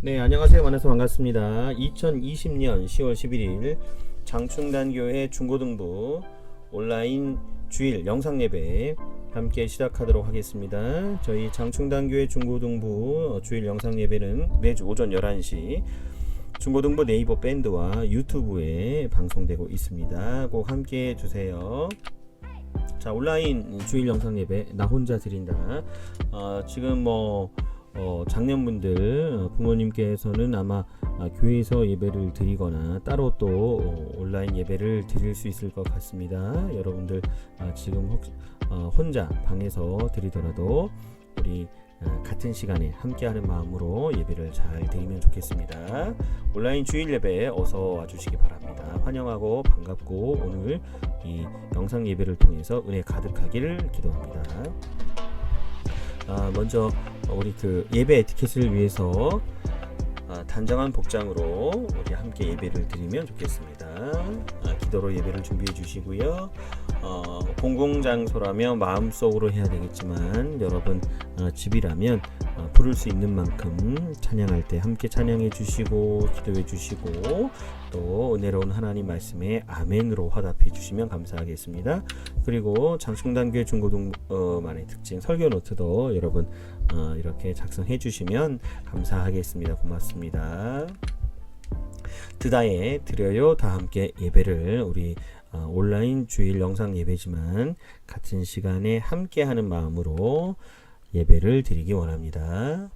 네, 안녕하세요. 만나서 반갑습니다. 2020년 10월 11일 장충단교회 중고등부 온라인 주일 영상예배 함께 시작하도록 하겠습니다. 저희 장충단교회 중고등부 주일 영상예배는 매주 오전 11시 중고등부 네이버 밴드와 유튜브에 방송되고 있습니다. 꼭 함께 해주세요. 자, 온라인 주일 영상예배 나 혼자 드린다. 지금 장년분들 부모님께서는 아마 교회에서 예배를 드리거나 따로 또 온라인 예배를 드릴 수 있을 것 같습니다. 여러분들 지금 혼자 방에서 드리더라도 우리 같은 시간에 함께하는 마음으로 예배를 잘 드리면 좋겠습니다. 온라인 주일 예배 어서 와주시기 바랍니다. 환영하고 반갑고 오늘 이 영상 예배를 통해서 은혜 가득하기를 기도합니다. 먼저 우리 예배 에티켓을 위해서 단정한 복장으로 우리 함께 예배를 드리면 좋겠습니다. 기도로 예배를 준비해 주시고요. 공공장소라면 마음속으로 해야 되겠지만 여러분 집이라면 부를 수 있는 만큼 찬양할 때 함께 찬양해 주시고 기도해 주시고 또 은혜로운 하나님 말씀에 아멘으로 화답해 주시면 감사하겠습니다. 그리고 장충단교회 중고등부만의 특징 설교 노트도 여러분 이렇게 작성해 주시면 감사하겠습니다. 고맙습니다. 드다에 드려요 다 함께 예배를 우리 온라인 주일 영상 예배지만 같은 시간에 함께 하는 마음으로 예배를 드리기 원합니다.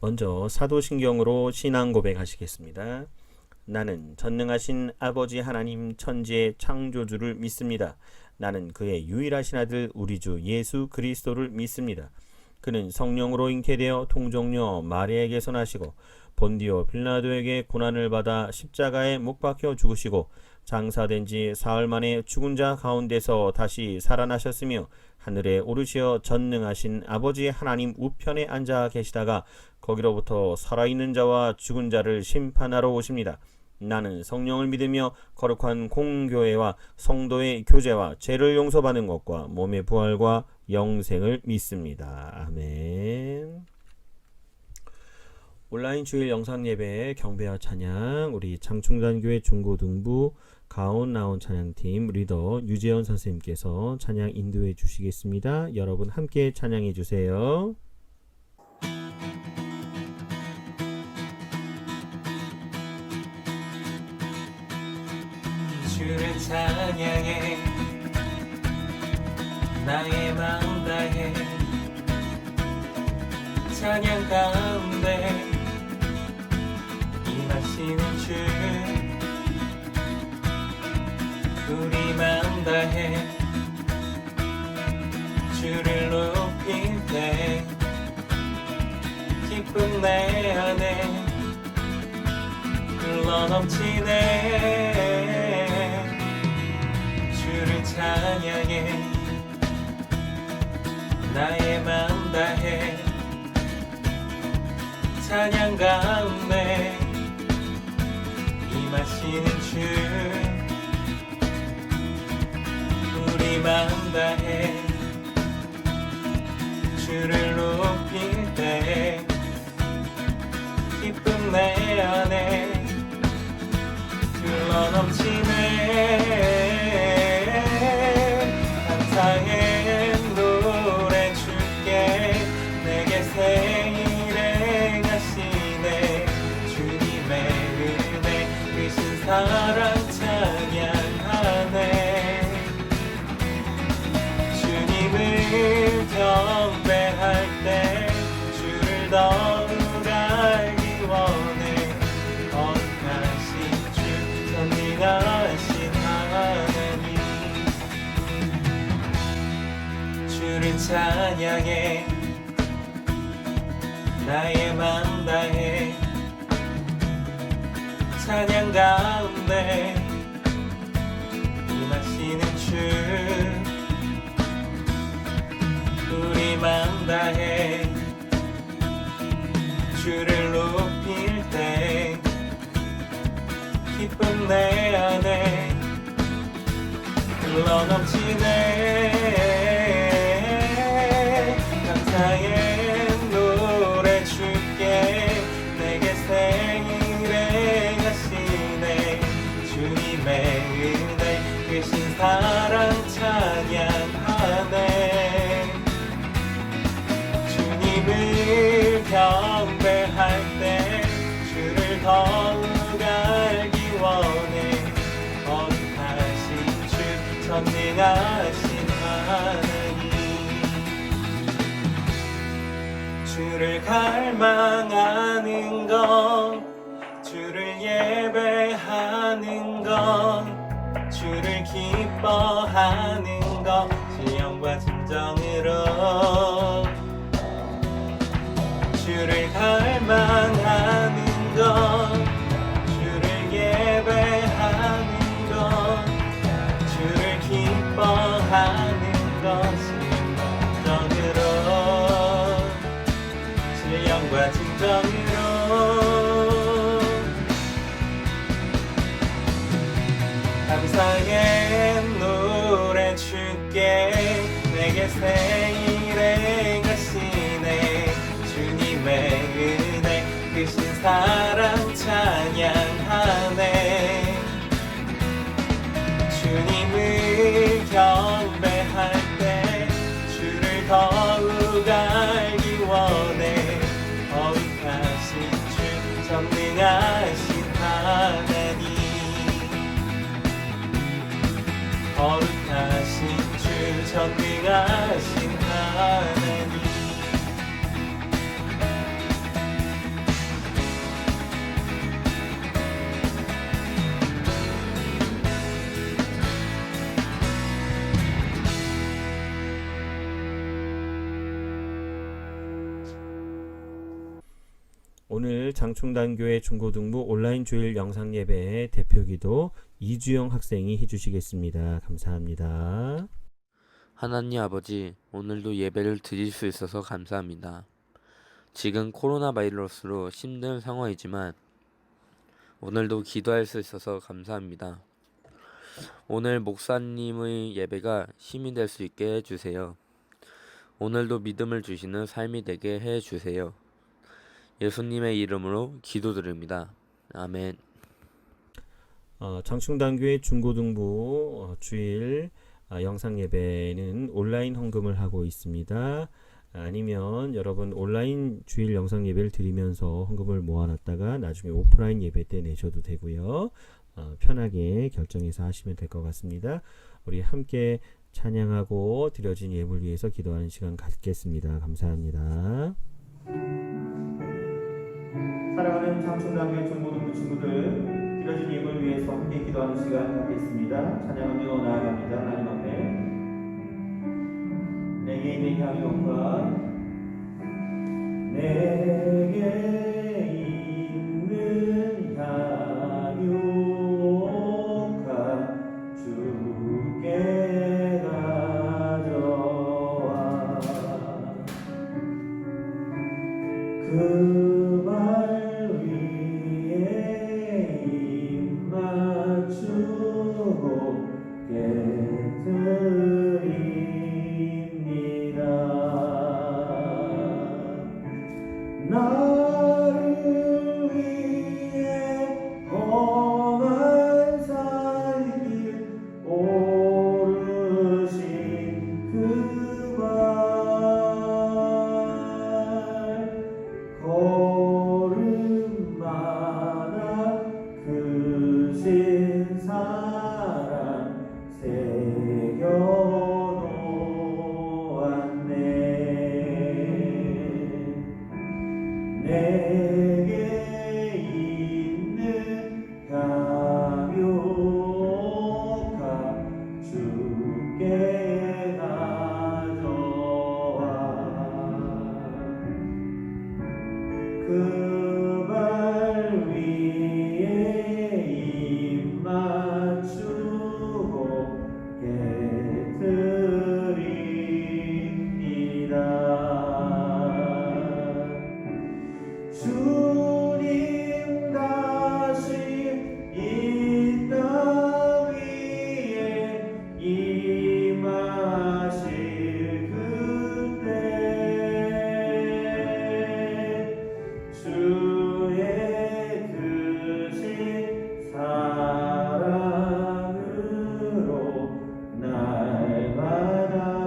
먼저 사도신경으로 신앙 고백하시겠습니다. 나는 전능하신 아버지 하나님 천지의 창조주를 믿습니다. 나는 그의 유일하신 아들 우리 주 예수 그리스도를 믿습니다. 그는 성령으로 잉태되어 동정녀 마리아에게서 나시고 본디오 빌라도에게 고난을 받아 십자가에 못 박혀 죽으시고 장사된 지 사흘 만에 죽은 자 가운데서 다시 살아나셨으며 하늘에 오르시어 전능하신 아버지 하나님 우편에 앉아 계시다가 거기로부터 살아있는 자와 죽은 자를 심판하러 오십니다. 나는 성령을 믿으며 거룩한 공교회와 성도의 교제와 죄를 용서받는 것과 몸의 부활과 영생을 믿습니다. 아멘. 온라인 주일 영상 예배 경배와 찬양 우리 장충단교회 중고등부 가온 나온 찬양팀 리더 유재현 선생님께서 찬양 인도해 주시겠습니다. 여러분 함께 찬양해 주세요. 주를 찬양해 나의 마음 다해 찬양 가운데 임하시는 주 우리 마음 다해 주를 높일 때 기쁨 내 안에 흘러넘치네 주를 찬양해 나의 마음 다해 찬양 가운데 임하시는 주 우리 마음 다해 주를 높일 때 기쁨 내 안에 흘러넘치네 감사의 노래 주께 내게 새 일을 하시네 주님의 은혜 크신 사랑 찬양하네 주님을 경배할 때 주를 더욱 알기 원해 거룩하신 주 선민하신 하나님 주를 찬양해 나의 맘 다해 찬양 가운데 임하시는 주 우리 맘 다해 주를 높일 때 기쁨 내 안에 흘러넘치네 감사의 노래 주께 더욱 알기 원해. 거룩하신 주 전능하신 하나님, 주를 갈망하는 것, 주를 예배하는 것, 주를 기뻐하는 것, 신령과 진정으로 주를 갈망하는 것, 주를 예배하는 것, 주를 기뻐하는 것, 신령과 진정으로 감사의 노래 주께 내게 새 일에 가시네. 주님의 은혜 크신 사랑 찬양하네. 주님을 경배할 때 주를 더욱 알기 원해. 거룩하신 주 전능하신 하나님, 거룩하신 주 전능하신 하나님, 오늘 장충단교회 중고등부 온라인 주일 영상 예배의 대표기도 이주영 학생이 해주시겠습니다. 감사합니다. 하나님 아버지, 오늘도 예배를 드릴 수 있어서 감사합니다. 지금 코로나 바이러스로 힘든 상황이지만 오늘도 기도할 수 있어서 감사합니다. 오늘 목사님의 예배가 힘이 될 수 있게 해주세요. 오늘도 믿음을 주시는 삶이 되게 해주세요. 예수님의 이름으로 기도드립니다. 아멘. 장충단교회 중고등부 주일 영상 예배는 온라인 헌금을 하고 있습니다. 아니면 여러분 온라인 주일 영상 예배를 드리면서 헌금을 모아놨다가 나중에 오프라인 예배 때 내셔도 되고요. 편하게 결정해서 하시면 될 것 같습니다. 우리 함께 찬양하고 드려진 예물 위해서 기도하는 시간 갖겠습니다. 감사합니다. 사랑하는 장충단교회 중고등부 친구들, 드려진 예물 위해서 함께 기도하는 시간 갖겠습니다. 찬양하며 나아갑니다. 하나님 앞에 내게 있는 향유가 내게 있는 향유가 주께 가져와 그 말 위에 입 맞추고 깨뜨립니다. 나를 위해 험한 살길 오르신 그 말 걸음마다 크신 사랑 새겨놓았네. 내게 있는 향유가 주께 가져와 그 발 위에 입 맞추고 깨뜨립니다. 주님 다시 이 땅 위에 임하실 그때 주의 크신 사랑으로 날 받아주소서.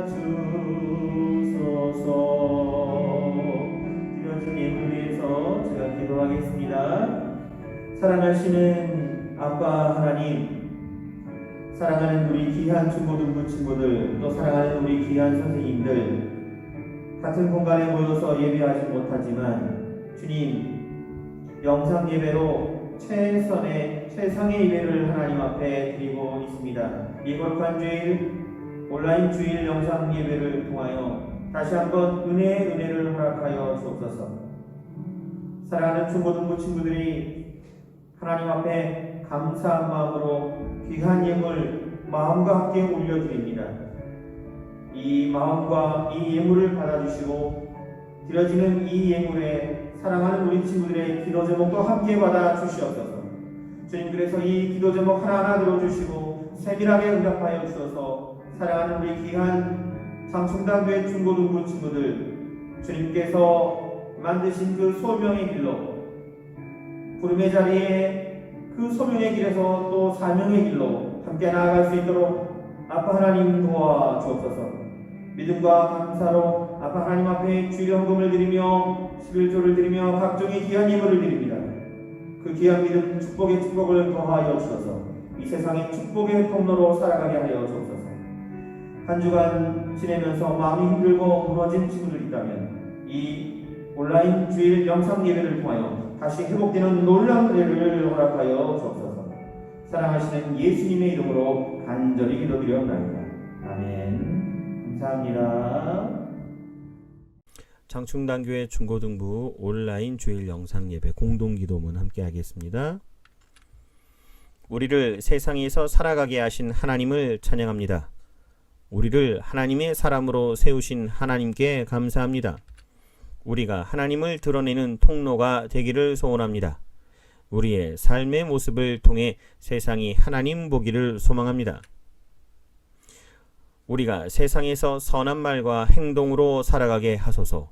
드려진 예물 위해서 제가 기도하겠습니다. 사랑하시는 아빠 하나님, 사랑하는 우리 귀한 중고등부 친구들, 또 사랑하는 우리 귀한 선생님들, 같은 공간에 모여서 예배하지 못하지만 주님, 영상 예배로 최상의 예배를 하나님 앞에 드리고 있습니다. 이 거룩한 주일, 온라인 주일 영상 예배를 통하여 다시 한번 은혜를 허락하여 주옵소서. 사랑하는 중고등부 친구들이 하나님 앞에 감사한 마음으로 귀한 예물 마음과 함께 올려드립니다. 이 마음과 이 예물을 받아주시고 드려지는 이 예물에 사랑하는 우리 친구들의 기도 제목도 함께 받아 주시옵소서. 주님, 그래서 이 기도 제목 하나하나 들어주시고 세밀하게 응답하여 주셔서 사랑하는 우리 귀한 장충당교회 중고등부 친구들, 주님께서 만드신 그 소명의 길로, 부름의 자리에 그 소명의 길에서 또 사명의 길로 함께 나아갈 수 있도록 아빠 하나님 도와 주옵소서. 믿음과 감사로 아빠 하나님 앞에 주일헌금을 드리며 11조를 드리며 각종의 귀한 예물을 드립니다. 그 귀한 믿음, 축복의 축복을 더하여 주셔서 이 세상의 축복의 통로로 살아가게 하여 주옵소서. 한 주간 지내면서 마음이 힘들고 무너진 친구들 있다면 이 온라인 주일 영상 예배를 통하여 다시 회복되는 놀라운 은혜를 허락하여 주옵소서. 사랑하시는 예수님의 이름으로 간절히 기도드리옵나이다. 아멘. 감사합니다. 장충당교회 중고등부 온라인 주일 영상 예배 공동기도문 함께 하겠습니다. 우리를 세상에서 살아가게 하신 하나님을 찬양합니다. 우리를 하나님의 사람으로 세우신 하나님께 감사합니다. 우리가 하나님을 드러내는 통로가 되기를 소원합니다. 우리의 삶의 모습을 통해 세상이 하나님 보기를 소망합니다. 우리가 세상에서 선한 말과 행동으로 살아가게 하소서.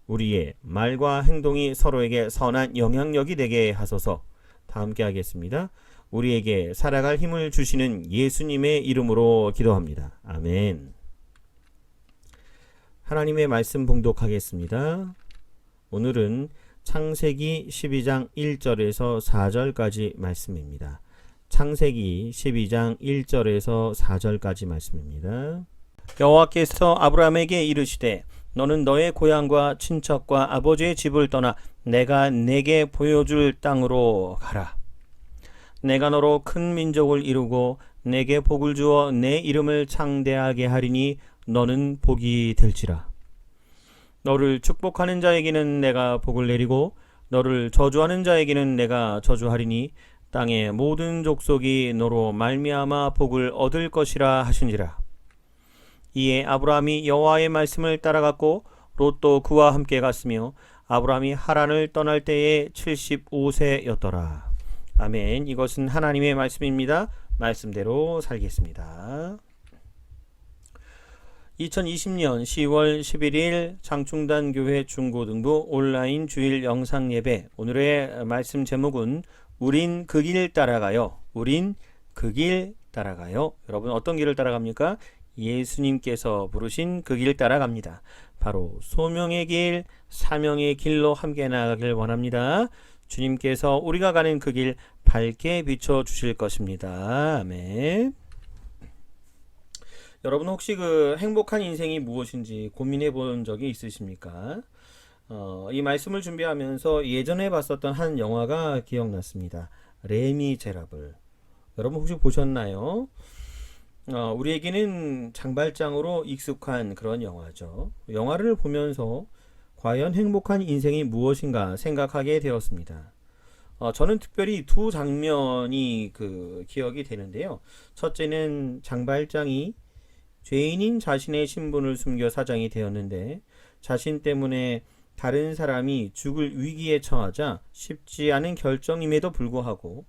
우리의 말과 행동이 서로에게 선한 영향력이 되게 하소서. 다 함께 하겠습니다. 우리에게 살아갈 힘을 주시는 예수님의 이름으로 기도합니다. 아멘. 하나님의 말씀 봉독하겠습니다. 오늘은 창세기 12장 1절에서 4절까지 말씀입니다. 창세기 12장 1절에서 4절까지 말씀입니다. 여호와께서 아브라함에게 이르시되 너는 너의 고향과 친척과 아버지의 집을 떠나 내가 내게 보여줄 땅으로 가라. 내가 너로 큰 민족을 이루고 내게 복을 주어 내 이름을 창대하게 하리니 너는 복이 될지라. 너를 축복하는 자에게는 내가 복을 내리고 너를 저주하는 자에게는 내가 저주하리니 땅의 모든 족속이 너로 말미암아 복을 얻을 것이라 하시니라. 이에 아브라함이 여호와의 말씀을 따라갔고 롯도 그와 함께 갔으며 아브라함이 하란을 떠날 때에 75세였더라. 아멘. 이것은 하나님의 말씀입니다. 말씀대로 살겠습니다. 2020년 10월 11일 장충단교회 중고등부 온라인 주일 영상 예배, 오늘의 말씀 제목은 우린 그 길 따라가요. 우린 그 길 따라가요. 여러분, 어떤 길을 따라갑니까? 예수님께서 부르신 그 길 따라갑니다. 바로 소명의 길, 사명의 길로 함께 나가길 원합니다. 주님께서 우리가 가는 그 길 밝게 비춰주실 것입니다. 아멘. 여러분, 혹시 그 행복한 인생이 무엇인지 고민해 본 적이 있으십니까? 이 말씀을 준비하면서 예전에 봤었던 한 영화가 기억났습니다. 레미제라블. 여러분 혹시 보셨나요? 우리에게는 장발장으로 익숙한 그런 영화죠. 영화를 보면서 과연 행복한 인생이 무엇인가 생각하게 되었습니다. 저는 특별히 두 장면이 기억이 되는데요. 첫째는 장발장이 죄인인 자신의 신분을 숨겨 사장이 되었는데 자신 때문에 다른 사람이 죽을 위기에 처하자 쉽지 않은 결정임에도 불구하고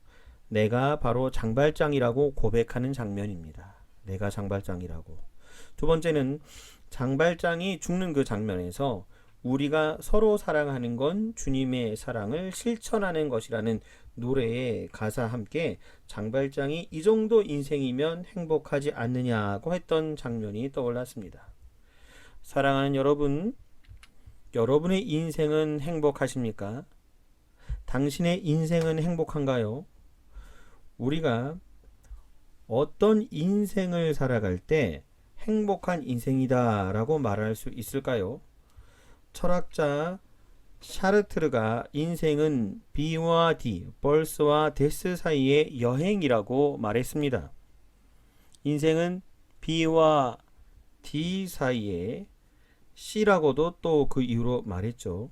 내가 바로 장발장이라고 고백하는 장면입니다. 내가 장발장이라고. 두 번째는 장발장이 죽는 그 장면에서 우리가 서로 사랑하는 건 주님의 사랑을 실천하는 것이라는 노래의 가사 함께 장발장이 이 정도 인생이면 행복하지 않느냐고 했던 장면이 떠올랐습니다. 사랑하는 여러분, 여러분의 인생은 행복하십니까? 당신의 인생은 행복한가요? 우리가 어떤 인생을 살아갈 때 행복한 인생이다 라고 말할 수 있을까요? 철학자 샤르트르가 인생은 B와 D, 벌스와 데스 사이의 여행이라고 말했습니다. 인생은 B와 D 사이에 C라고도 또 그 이유로 말했죠.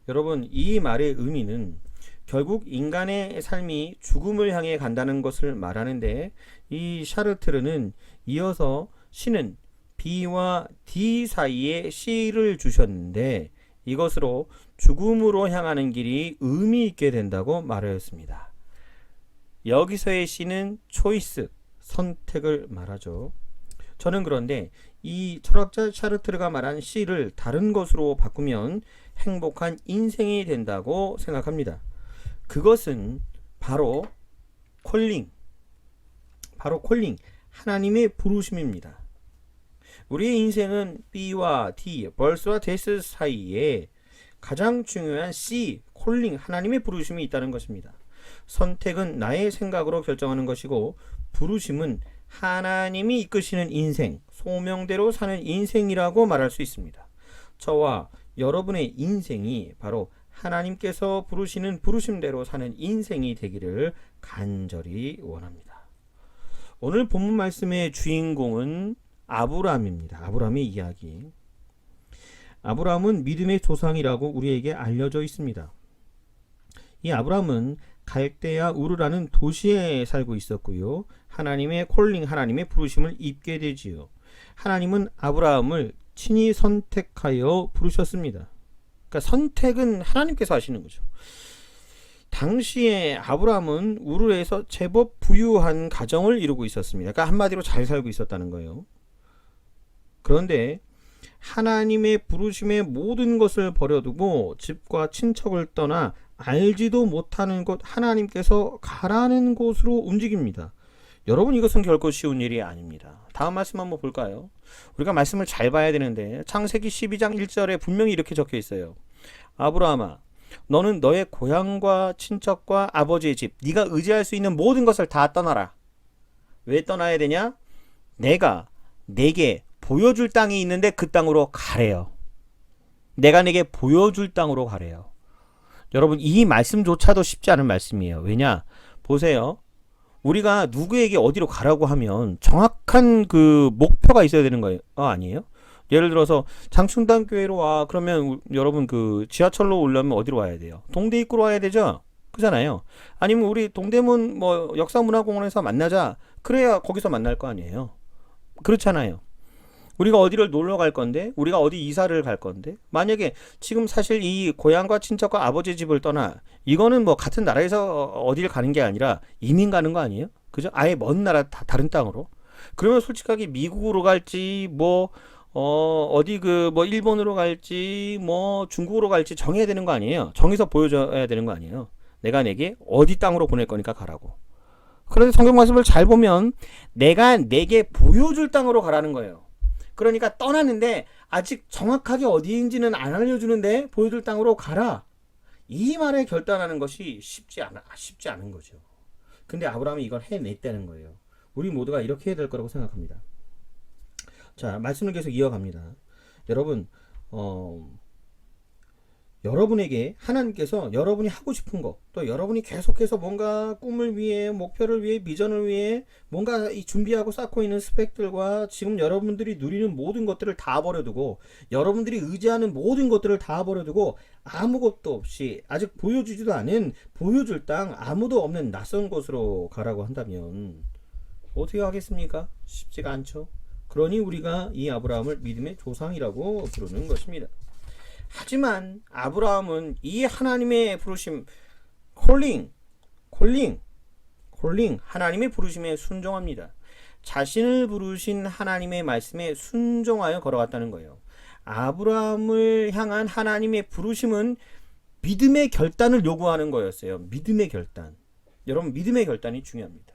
여러분, 이 말의 의미는 결국 인간의 삶이 죽음을 향해 간다는 것을 말하는데, 이 샤르트르는 이어서 C는 B와 D 사이에 C를 주셨는데 이것으로 죽음으로 향하는 길이 의미 있게 된다고 말하였습니다. 여기서의 C는 초이스, 선택을 말하죠. 저는 그런데 이 철학자 샤르트르가 말한 C를 다른 것으로 바꾸면 행복한 인생이 된다고 생각합니다. 그것은 바로 콜링, 하나님의 부르심입니다. 우리의 인생은 B와 D, 벌스와 데스 사이에 가장 중요한 C, 콜링, 하나님의 부르심이 있다는 것입니다. 선택은 나의 생각으로 결정하는 것이고, 부르심은 하나님이 이끄시는 인생, 소명대로 사는 인생이라고 말할 수 있습니다. 저와 여러분의 인생이 바로 하나님께서 부르시는 부르심대로 사는 인생이 되기를 간절히 원합니다. 오늘 본문 말씀의 주인공은 아브라함입니다. 아브라함의 이야기. 아브라함은 믿음의 조상이라고 우리에게 알려져 있습니다. 이 아브라함은 갈대아 우르라는 도시에 살고 있었고요. 하나님의 콜링, 하나님의 부르심을 입게 되지요. 하나님은 아브라함을 친히 선택하여 부르셨습니다. 그러니까 선택은 하나님께서 하시는 거죠. 당시에 아브라함은 우르에서 제법 부유한 가정을 이루고 있었습니다. 그러니까 한마디로 잘 살고 있었다는 거예요. 그런데 하나님의 부르심의 모든 것을 버려두고 집과 친척을 떠나 알지도 못하는 곳, 하나님께서 가라는 곳으로 움직입니다. 여러분, 이것은 결코 쉬운 일이 아닙니다. 다음 말씀 한번 볼까요? 우리가 말씀을 잘 봐야 되는데 창세기 12장 1절에 분명히 이렇게 적혀 있어요. 아브라함아, 너는 너의 고향과 친척과 아버지의 집, 네가 의지할 수 있는 모든 것을 다 떠나라. 왜 떠나야 되냐? 내가 내게 보여줄 땅이 있는데 그 땅으로 가래요. 내가 내게 보여줄 땅으로 가래요. 여러분, 이 말씀조차도 쉽지 않은 말씀이에요. 왜냐? 보세요. 우리가 누구에게 어디로 가라고 하면 정확한 그 목표가 있어야 되는 거예요. 아니에요? 예를 들어서 장충당 교회로 와. 그러면 여러분 그 지하철로 오려면 어디로 와야 돼요? 동대 입구로 와야 되죠? 그잖아요. 아니면 우리 동대문 뭐 역사문화공원에서 만나자. 그래야 거기서 만날 거 아니에요. 그렇잖아요. 우리가 어디를 놀러 갈 건데, 우리가 어디 이사를 갈 건데, 만약에 지금 사실 이 고향과 친척과 아버지 집을 떠나, 이거는 뭐 같은 나라에서 어디를 가는 게 아니라 이민 가는 거 아니에요? 그죠? 아예 먼 나라, 다른 땅으로. 그러면 솔직하게 미국으로 갈지, 어디 일본으로 갈지, 중국으로 갈지 정해야 되는 거 아니에요? 정해서 보여줘야 되는 거 아니에요? 내가 내게 어디 땅으로 보낼 거니까 가라고. 그런데 성경 말씀을 잘 보면 내가 내게 보여줄 땅으로 가라는 거예요. 그러니까 떠나는데 아직 정확하게 어디인지는 안 알려주는데 보여줄 땅으로 가라. 이 말에 결단하는 것이 쉽지 않은 거죠. 근데 아브라함이 이걸 해냈다는 거예요. 우리 모두가 이렇게 해야 될 거라고 생각합니다. 자, 말씀을 계속 이어갑니다. 여러분, 여러분에게 하나님께서 여러분이 하고 싶은 것, 또 여러분이 계속해서 뭔가 꿈을 위해, 목표를 위해, 비전을 위해 뭔가 준비하고 쌓고 있는 스펙들과 지금 여러분들이 누리는 모든 것들을 다 버려두고, 여러분들이 의지하는 모든 것들을 다 버려두고 아무것도 없이 아직 보여주지도 않은 보여줄 땅, 아무도 없는 낯선 곳으로 가라고 한다면 어떻게 하겠습니까? 쉽지가 않죠. 그러니 우리가 이 아브라함을 믿음의 조상이라고 부르는 것입니다. 하지만 아브라함은 이 하나님의 부르심, 콜링, 하나님의 부르심에 순종합니다. 자신을 부르신 하나님의 말씀에 순종하여 걸어갔다는 거예요. 아브라함을 향한 하나님의 부르심은 믿음의 결단을 요구하는 거였어요. 믿음의 결단. 여러분, 믿음의 결단이 중요합니다.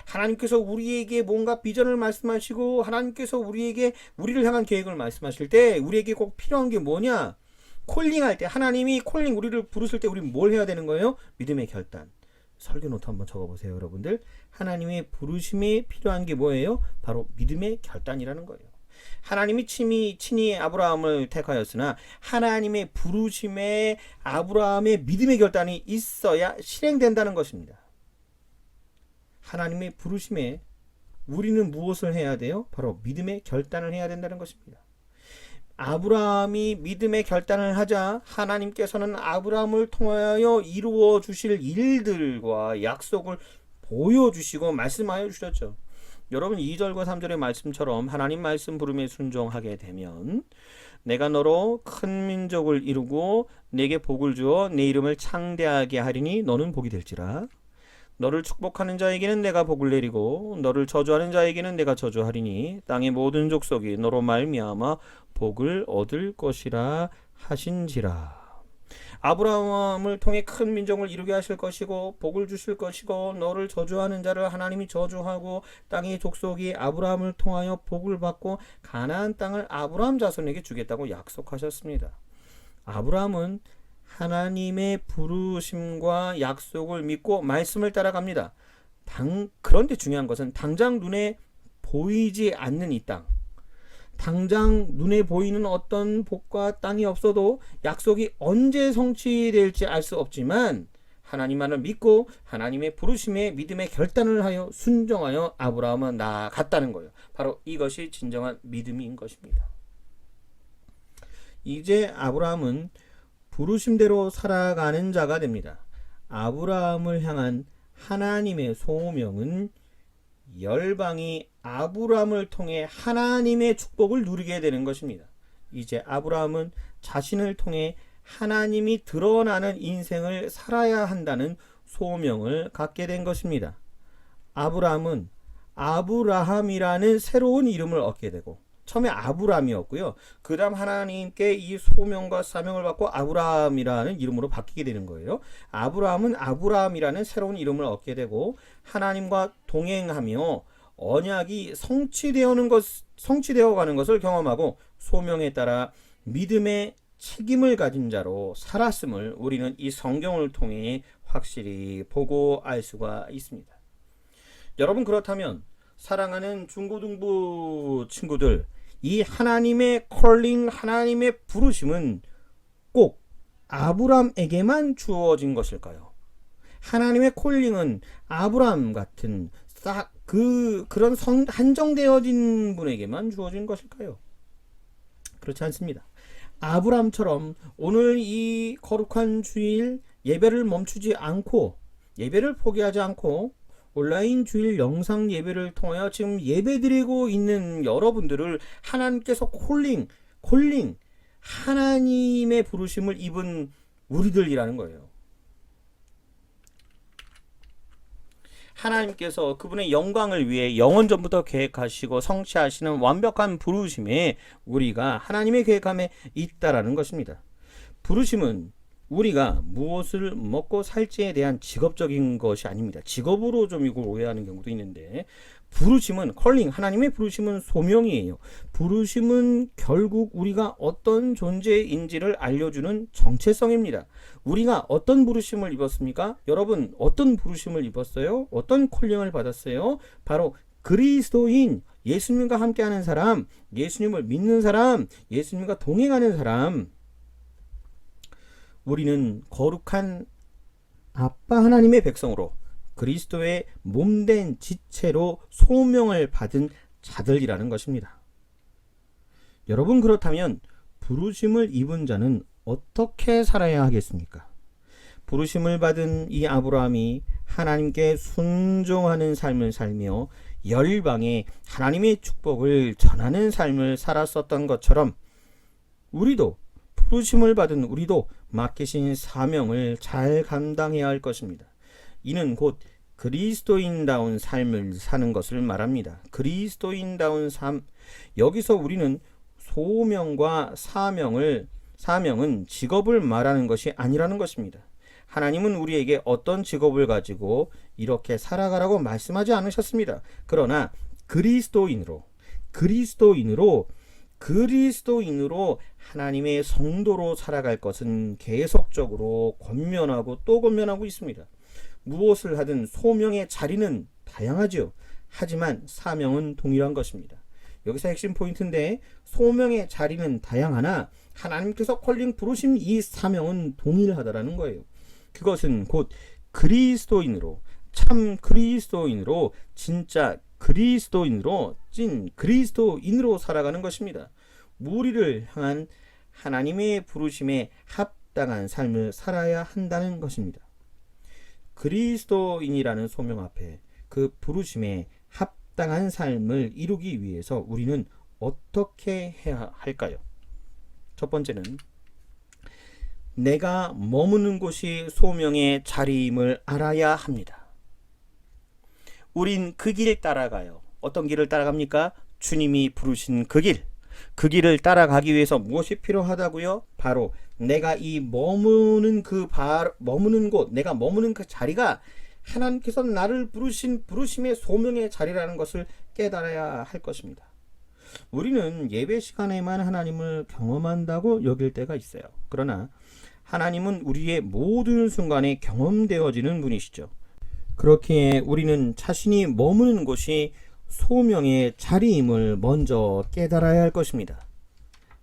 하나님께서 우리에게 뭔가 비전을 말씀하시고, 하나님께서 우리를 향한 계획을 말씀하실 때 우리에게 꼭 필요한 게 뭐냐? 콜링할 때, 하나님이 콜링 우리를 부르실 때 우리 뭘 해야 되는 거예요? 믿음의 결단. 설교 노트 한번 적어보세요, 여러분들. 하나님의 부르심에 필요한 게 뭐예요? 바로 믿음의 결단이라는 거예요. 하나님이 친히 아브라함을 택하였으나 하나님의 부르심에 아브라함의 믿음의 결단이 있어야 실행된다는 것입니다. 하나님의 부르심에 우리는 무엇을 해야 돼요? 바로 믿음의 결단을 해야 된다는 것입니다. 아브라함이 믿음의 결단을 하자 하나님께서는 아브라함을 통하여 이루어 주실 일들과 약속을 보여주시고 말씀하여 주셨죠. 여러분 2절과 3절의 말씀처럼 하나님 말씀 부름에 순종하게 되면 내가 너로 큰 민족을 이루고 내게 복을 주어 내 이름을 창대하게 하리니 너는 복이 될지라. 너를 축복하는 자에게는 내가 복을 내리고 너를 저주하는 자에게는 내가 저주하리니 땅의 모든 족속이 너로 말미암아 복을 얻을 것이라 하신지라. 아브라함을 통해 큰 민족을 이루게 하실 것이고 복을 주실 것이고 너를 저주하는 자를 하나님이 저주하고 땅의 족속이 아브라함을 통하여 복을 받고 가나안 땅을 아브라함 자손에게 주겠다고 약속하셨습니다. 아브라함은 하나님의 부르심과 약속을 믿고 말씀을 따라갑니다. 그런데 중요한 것은 당장 눈에 보이지 않는 이 땅, 당장 눈에 보이는 어떤 복과 땅이 없어도 약속이 언제 성취될지 알 수 없지만 하나님만을 믿고 하나님의 부르심에 믿음의 결단을 하여 순종하여 아브라함은 나아갔다는 거예요. 바로 이것이 진정한 믿음인 것입니다. 이제 아브라함은 부르심대로 살아가는 자가 됩니다. 아브라함을 향한 하나님의 소명은 열방이 아브라함을 통해 하나님의 축복을 누리게 되는 것입니다. 이제 아브라함은 자신을 통해 하나님이 드러나는 인생을 살아야 한다는 소명을 갖게 된 것입니다. 아브라함은 아브라함이라는 새로운 이름을 얻게 되고 처음에 아브람이었고요. 그 다음 하나님께 이 소명과 사명을 받고 아브라함이라는 이름으로 바뀌게 되는 거예요. 아브라함은 아브라함이라는 새로운 이름을 얻게 되고 하나님과 동행하며 언약이 성취되어 가는 것을 경험하고 소명에 따라 믿음의 책임을 가진 자로 살았음을 우리는 이 성경을 통해 확실히 보고 알 수가 있습니다. 여러분, 그렇다면 사랑하는 중고등부 친구들, 이 하나님의 콜링, 하나님의 부르심은 꼭 아브람에게만 주어진 것일까요? 하나님의 콜링은 아브람 같은 그런 한정되어진 분에게만 주어진 것일까요? 그렇지 않습니다. 아브람처럼 오늘 이 거룩한 주일 예배를 멈추지 않고, 예배를 포기하지 않고 온라인 주일 영상 예배를 통하여 지금 예배드리고 있는 여러분들을 하나님께서 콜링 하나님의 부르심을 입은 우리들이라는 거예요. 하나님께서 그분의 영광을 위해 영원전부터 계획하시고 성취하시는 완벽한 부르심에 우리가 하나님의 계획함에 있다라는 것입니다. 부르심은 우리가 무엇을 먹고 살지에 대한 직업적인 것이 아닙니다. 직업으로 좀 이걸 오해하는 경우도 있는데, 부르심은 컬링, 하나님의 부르심은 소명이에요. 부르심은 결국 우리가 어떤 존재인지를 알려주는 정체성입니다. 우리가 어떤 부르심을 입었습니까? 여러분, 어떤 부르심을 입었어요? 어떤 컬링을 받았어요? 바로 그리스도인, 예수님과 함께하는 사람, 예수님을 믿는 사람, 예수님과 동행하는 사람. 우리는 거룩한 아빠 하나님의 백성으로 그리스도의 몸된 지체로 소명을 받은 자들이라는 것입니다. 여러분, 그렇다면 부르심을 입은 자는 어떻게 살아야 하겠습니까? 부르심을 받은 이 아브라함이 하나님께 순종하는 삶을 살며 열방에 하나님의 축복을 전하는 삶을 살았었던 것처럼 부르심을 받은 우리도 맡기신 사명을 잘 감당해야 할 것입니다. 이는 곧 그리스도인다운 삶을 사는 것을 말합니다. 그리스도인다운 삶. 여기서 우리는 소명과 사명은 직업을 말하는 것이 아니라는 것입니다. 하나님은 우리에게 어떤 직업을 가지고 이렇게 살아가라고 말씀하지 않으셨습니다. 그러나 그리스도인으로 그리스도인으로 하나님의 성도로 살아갈 것은 계속적으로 권면하고 또 권면하고 있습니다. 무엇을 하든 소명의 자리는 다양하죠. 하지만 사명은 동일한 것입니다. 여기서 핵심 포인트인데, 소명의 자리는 다양하나 하나님께서 콜링 부르심 이 사명은 동일하다라는 거예요. 그것은 곧 그리스도인으로, 참 그리스도인으로, 진짜 그리스도인으로, 찐 그리스도인으로 살아가는 것입니다. 무리를 향한 하나님의 부르심에 합당한 삶을 살아야 한다는 것입니다. 그리스도인이라는 소명 앞에 그 부르심에 합당한 삶을 이루기 위해서 우리는 어떻게 해야 할까요? 첫 번째는 내가 머무는 곳이 소명의 자리임을 알아야 합니다. 우린 그 길 따라가요. 어떤 길을 따라갑니까? 주님이 부르신 그 길. 그 길을 따라가기 위해서 무엇이 필요하다고요? 바로 내가 이 머무는 곳, 내가 머무는 그 자리가 하나님께서 나를 부르신 부르심의 소명의 자리라는 것을 깨달아야 할 것입니다. 우리는 예배 시간에만 하나님을 경험한다고 여길 때가 있어요. 그러나 하나님은 우리의 모든 순간에 경험되어지는 분이시죠. 그렇기에 우리는 자신이 머무는 곳이 소명의 자리임을 먼저 깨달아야 할 것입니다.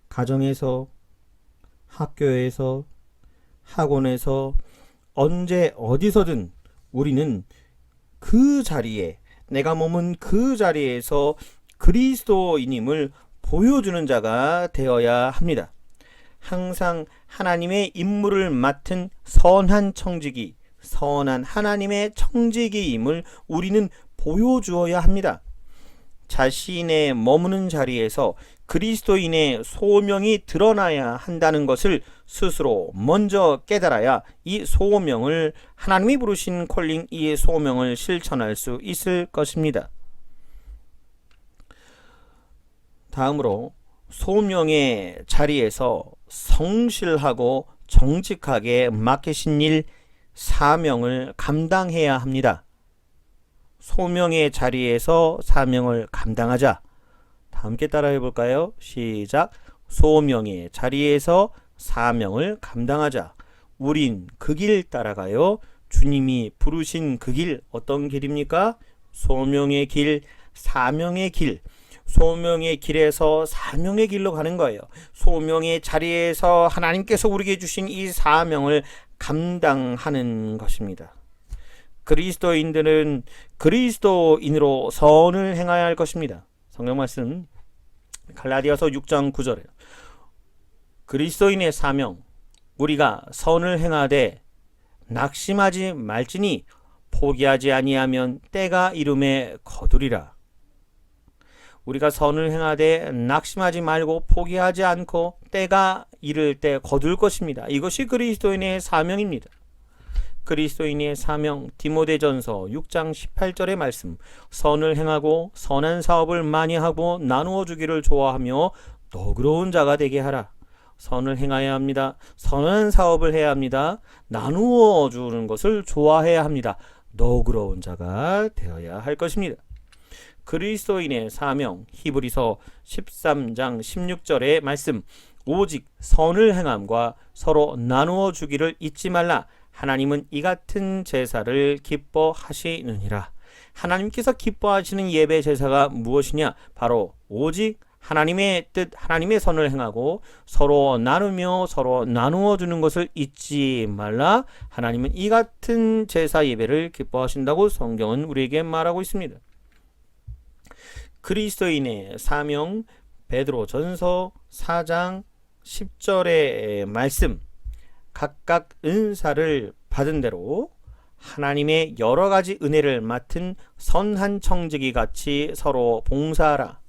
가정에서, 학교에서, 학원에서, 언제 어디서든 우리는 그 자리에, 내가 머문 그 자리에서 그리스도인임을 보여주는 자가 되어야 합니다. 항상 하나님의 임무를 맡은 선한 청지기, 선한 하나님의 청지기임을 우리는 보여주어야 합니다. 자신의 머무는 자리에서 그리스도인의 소명이 드러나야 한다는 것을 스스로 먼저 깨달아야 이 소명을, 하나님이 부르신 콜링, 이 소명을 실천할 수 있을 것입니다. 다음으로 소명의 자리에서 성실하고 정직하게 맡기신 일, 사명을 감당해야 합니다. 소명의 자리에서 사명을 감당하자. 다 함께 따라해 볼까요? 시작. 소명의 자리에서 사명을 감당하자. 우린 그 길 따라가요. 주님이 부르신 그 길, 어떤 길입니까? 소명의 길, 사명의 길. 소명의 길에서 사명의 길로 가는 거예요. 소명의 자리에서 하나님께서 우리에게 주신 이 사명을 감당하는 것입니다. 그리스도인들은 그리스도인으로 선을 행해야 할 것입니다. 성경 말씀 갈라디아서 6장 9절에 그리스도인의 사명, 우리가 선을 행하되 낙심하지 말지니 포기하지 아니하면 때가 이름에 거두리라. 우리가 선을 행하되 낙심하지 말고 포기하지 않고 때가 이를 때 거둘 것입니다. 이것이 그리스도인의 사명입니다. 그리스도인의 사명, 디모데전서 6장 18절의 말씀, 선을 행하고 선한 사업을 많이 하고 나누어 주기를 좋아하며 너그러운 자가 되게 하라. 선을 행해야 합니다. 선한 사업을 해야 합니다. 나누어 주는 것을 좋아해야 합니다. 너그러운 자가 되어야 할 것입니다. 그리스도인의 사명, 히브리서 13장 16절의 말씀, 오직 선을 행함과 서로 나누어 주기를 잊지 말라. 하나님은 이 같은 제사를 기뻐하시느니라. 하나님께서 기뻐하시는 예배 제사가 무엇이냐? 바로 오직 하나님의 뜻, 하나님의 선을 행하고 서로 나누며 서로 나누어 주는 것을 잊지 말라. 하나님은 이 같은 제사 예배를 기뻐하신다고 성경은 우리에게 말하고 있습니다. 그리스도인의 사명, 베드로전서 4장 10절의 말씀, 각각 은사를 받은 대로 하나님의 여러 가지 은혜를 맡은 선한 청지기 같이 서로 봉사하라.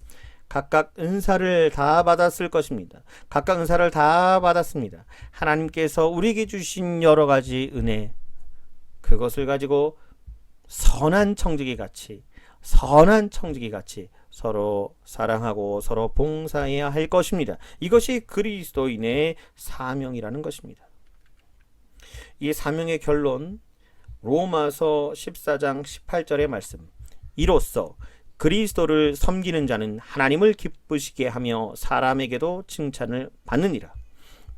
각각 은사를 다 받았을 것입니다. 각각 은사를 다 받았습니다. 하나님께서 우리에게 주신 여러 가지 은혜, 그것을 가지고 선한 청지기 같이 서로 사랑하고 서로 봉사해야 할 것입니다. 이것이 그리스도인의 사명이라는 것입니다. 이 사명의 결론, 로마서 14장 18절의 말씀, 이로써 그리스도를 섬기는 자는 하나님을 기쁘시게 하며 사람에게도 칭찬을 받느니라.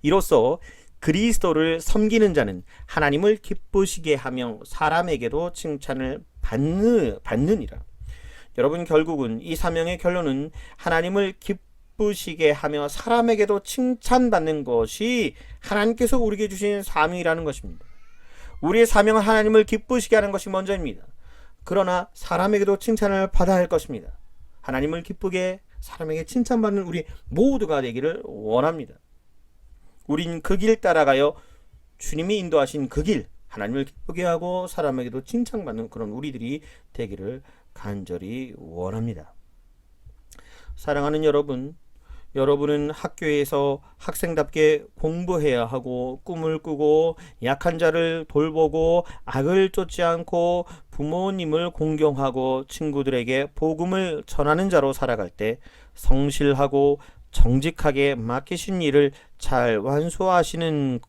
이로써 그리스도를 섬기는 자는 하나님을 기쁘시게 하며 사람에게도 칭찬을 받느니라. 여러분, 결국은 이 사명의 결론은 하나님을 기쁘시게 하며 사람에게도 칭찬받는 것이 하나님께서 우리에게 주신 사명이라는 것입니다. 우리의 사명은 하나님을 기쁘시게 하는 것이 먼저입니다. 그러나 사람에게도 칭찬을 받아야 할 것입니다. 하나님을 기쁘게 사람에게 칭찬받는 우리 모두가 되기를 원합니다. 우린 그 길 따라가요 주님이 인도하신 그 길, 하나님을 기쁘게 하고 사람에게도 칭찬받는 그런 우리들이 되기를 간절히 원합니다. 사랑하는 여러분, 여러분은 학교에서 학생답게 공부해야 하고 꿈을 꾸고 약한 자를 돌보고 악을 쫓지 않고 부모님을 공경하고 친구들에게 복음을 전하는 자로 살아갈 때 성실하고 정직하게 맡기신 일을 잘 완수하는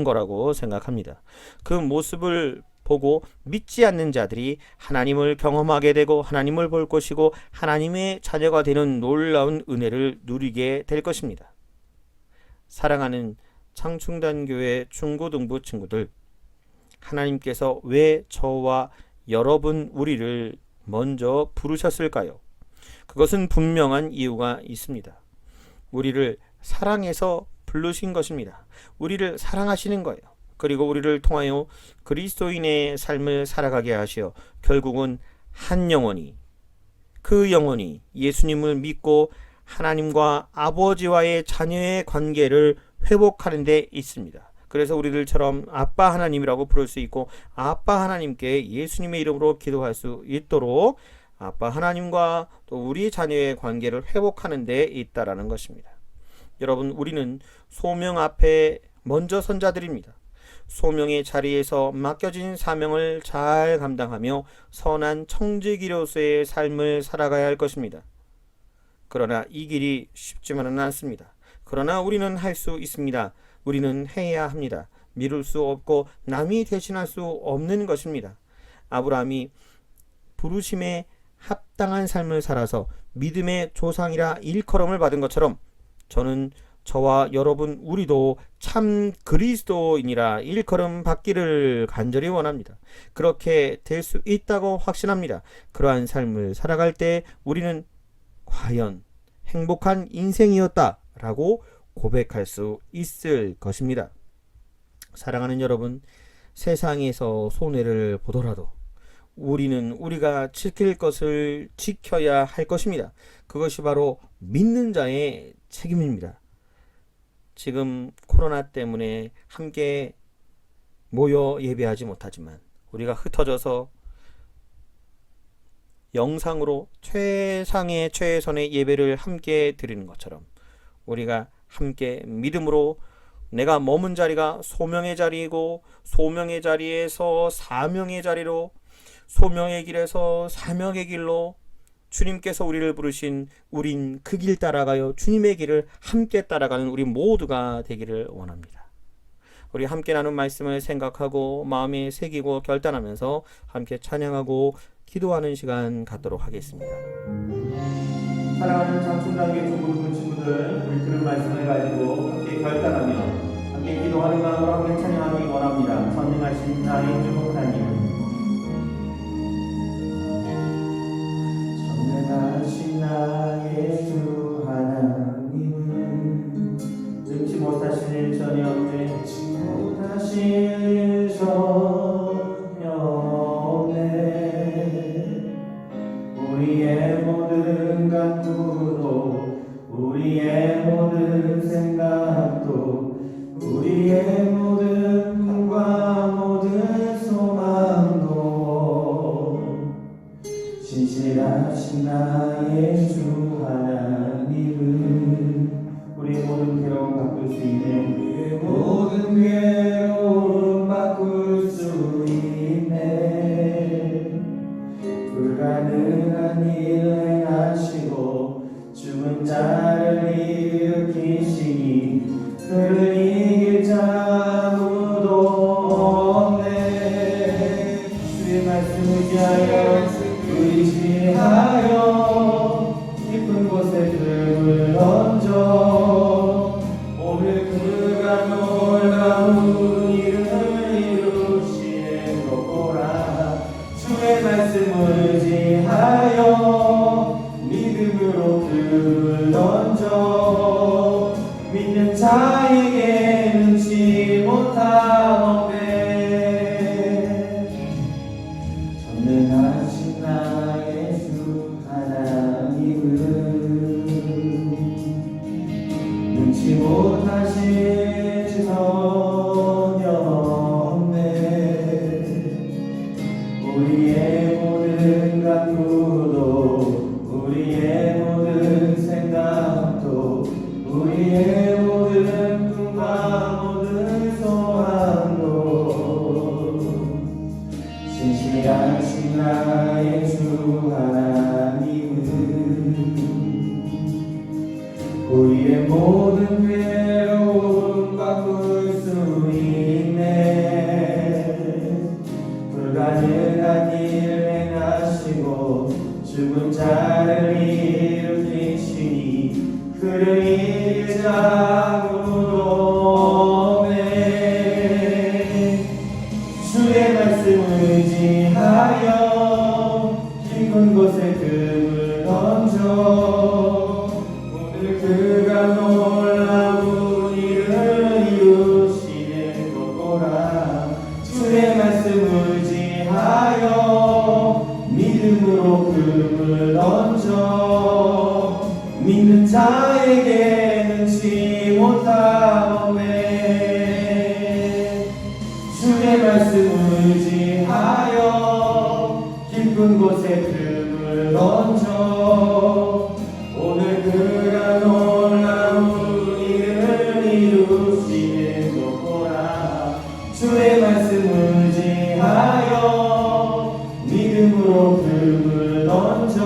거라고 생각합니다. 그 모습을 보고 믿지 않는 자들이 하나님을 경험하게 되고 하나님을 볼 것이고 하나님의 자녀가 되는 놀라운 은혜를 누리게 될 것입니다. 사랑하는 창충단교회 중고등부 친구들, 하나님께서 왜 저와 여러분 우리를 먼저 부르셨을까요? 그것은 분명한 이유가 있습니다. 우리를 사랑해서 부르신 것입니다. 우리를 사랑하시는 거예요. 그리고 우리를 통하여 그리스도인의 삶을 살아가게 하시어 결국은 한 영혼이, 그 영혼이 예수님을 믿고 하나님과 아버지와의 자녀의 관계를 회복하는 데 있습니다. 그래서 우리들처럼 아빠 하나님이라고 부를 수 있고 아빠 하나님께 예수님의 이름으로 기도할 수 있도록 아빠 하나님과 또 우리 자녀의 관계를 회복하는 데 있다라는 것입니다. 여러분, 우리는 소명 앞에 먼저 선 자들입니다. 소명의 자리에서 맡겨진 사명을 잘 감당하며 선한 청지기로서의 삶을 살아가야 할 것입니다. 그러나 이 길이 쉽지만은 않습니다. 그러나 우리는 할 수 있습니다. 우리는 해야 합니다. 미룰 수 없고 남이 대신할 수 없는 것입니다. 아브라함이 부르심에 합당한 삶을 살아서 믿음의 조상이라 일컬음을 받은 것처럼 저는 저와 여러분 우리도 참 그리스도인이라 일컬음 받기를 간절히 원합니다. 그렇게 될 수 있다고 확신합니다. 그러한 삶을 살아갈 때 우리는 과연 행복한 인생이었다라고 고백할 수 있을 것입니다. 사랑하는 여러분, 세상에서 손해를 보더라도 우리는 우리가 지킬 것을 지켜야 할 것입니다. 그것이 바로 믿는 자의 책임입니다. 지금 코로나 때문에 함께 모여 예배하지 못하지만 우리가 흩어져서 영상으로 최상의 최선의 예배를 함께 드리는 것처럼 우리가 함께 믿음으로 내가 머문 자리가 소명의 자리이고 소명의 자리에서 사명의 자리로 소명의 길에서 사명의 길로 주님께서 우리를 부르신 우린 그 길 따라가요 주님의 길을 함께 따라가는 우리 모두가 되기를 원합니다. 우리 함께 나눈 말씀을 생각하고 마음에 새기고 결단하면서 함께 찬양하고 기도하는 시간 갖도록 하겠습니다. 사랑하는 장충단계 중고등부 친구들, 우리 들은 말씀을 가지고 함께 결단하며 함께 기도하는 마음으로 함께 찬양하기 원합니다. 전능하신 나의 주 하나님, 전능하신 나의 주 하나님은 능치 못하신 일 전혀 없네. 능치 못하신 일 전혀 없네. 우리의 모든 간구도 우리의 모든 생각도 우리의 모든 꿈과 모든 소망도 진실하신 나의 주 하나님은 우리의 모든 괴로움 바꿀 수 있네. 우리의 모든 괴로움 바꿀 수 있네. 불가능한 일을 행하시고 죽은 자를 일으키시니 그를 이길 자 아무도 없네. 주의 말씀 의지하여 말씀을 의지하여 믿음으로 금을 던져 믿는 자에게 능치 못하오매. 전능하신 나의 주 하나님은 능치 못하신 지 전혀 없네. 우리의 모든 간구도 우리의 모든 생각도 우리의 모든 꿈과 모든 소망도 신실하신 나의 주 하나님은 우리의 모든 괴로움 바꿀 수 있네. 불가능한 일 행하시고 죽은 자를 일으키시니 그를 일장으로 오네. 주의 말씀을 의지하여 깊은 곳에 금을 던져 오늘 그가 놀라운 일을 이루시는 것 보라. 주의 말씀을 의지하여 믿음으로 금을 던져 믿는 자에게 능치 못하오매. 주의 말씀을 의지하여 깊은 곳에 금을 던져 오늘 그가 놀라운 일을 이루시는 것 보라. 주의 말씀을 의지하여 믿음으로 금을 던져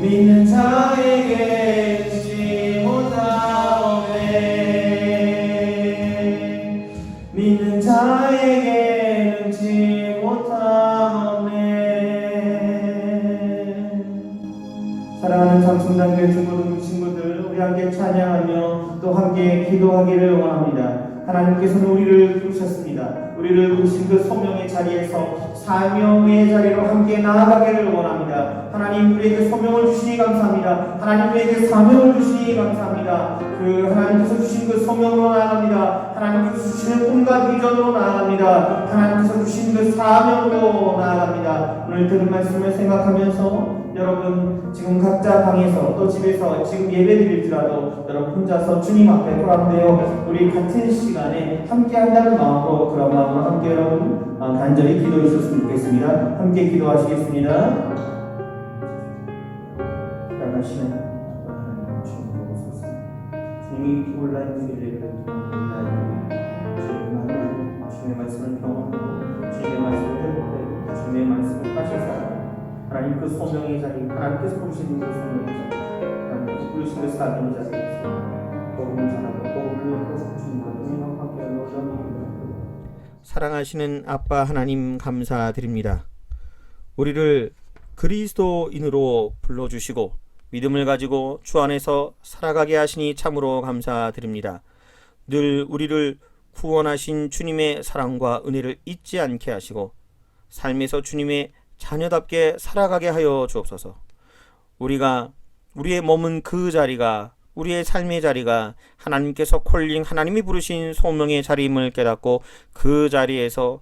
믿는 자에게 능치 못하오매. 믿는 자에게 능치 못하오매. 사랑하는 장충단교회 친구들, 우리 함께 찬양하며 또 함께 기도하기를 원합니다. 하나님께서는 우리를 부르셨습니다. 우리를 부르신 그 소명의 자리에서 사명의 자리로 함께 나아가기를 원합니다. 하나님 우리에게 소명을 주시니 감사합니다. 하나님 우리에게 사명을 주시니 감사합니다. 그 하나님께서 주신 그 소명으로 나아갑니다. 하나님께서 주시는 꿈과 비전으로 나아갑니다. 하나님께서 주신 그 사명으로 나아갑니다. 오늘 들은 말씀을 생각하면서 여러분 지금 각자 방에서 또 집에서 지금 예배드릴지라도 여러분 혼자서 주님 앞에 돌아오되어 우리 같은 시간에 함께 한다는 마음으로 그런 마음으로 함께 여러분 간절히 기도해 주셨으면 좋겠습니다. 함께 기도하시겠습니다. 주님이 온라인 예배를 통해 주님의 말씀을 경험하고 주님의 말씀을 듣고 주님의 말씀을 하시사 하나님 그 소명의 자리, 하나님께서 부르시는 그 소명의 자리, 하나님께서 부르신 그 사명의 자리에서 복음을 전하고 복음을 열고 주님과 주님과 함께 놀라운 사랑하시는 아빠 하나님 감사드립니다. 우리를 그리스도인으로 불러주시고 믿음을 가지고 주 안에서 살아가게 하시니 참으로 감사드립니다. 늘 우리를 구원하신 주님의 사랑과 은혜를 잊지 않게 하시고 삶에서 주님의 자녀답게 살아가게 하여 주옵소서. 우리가 우리의 머문 그 자리가 우리의 삶의 자리가 하나님께서 콜링 하나님이 부르신 소명의 자리임을 깨닫고 그 자리에서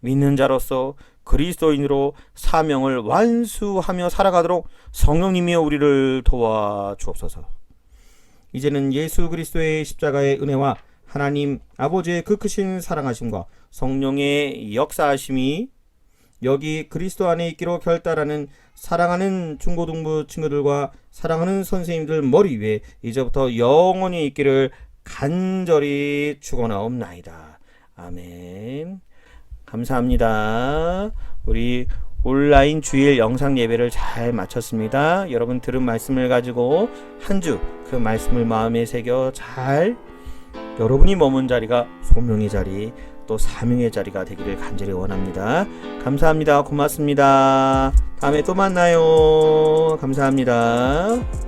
믿는 자로서 그리스도인으로 사명을 완수하며 살아가도록 성령님이여 우리를 도와주옵소서. 이제는 예수 그리스도의 십자가의 은혜와 하나님 아버지의 그 크신 사랑하심과 성령의 역사하심이 여기 그리스도 안에 있기로 결단하는 사랑하는 중고등부 친구들과 사랑하는 선생님들 머리 위에 이제부터 영원히 있기를 간절히 축원하옵나이다. 아멘. 감사합니다. 우리 온라인 주일 영상 예배를 잘 마쳤습니다. 여러분 들은 말씀을 가지고 한 주 그 말씀을 마음에 새겨 잘 여러분이 머문 자리가 소명의 자리 또 사명의 자리가 되기를 간절히 원합니다. 감사합니다. 고맙습니다. 다음에 또 만나요. 감사합니다.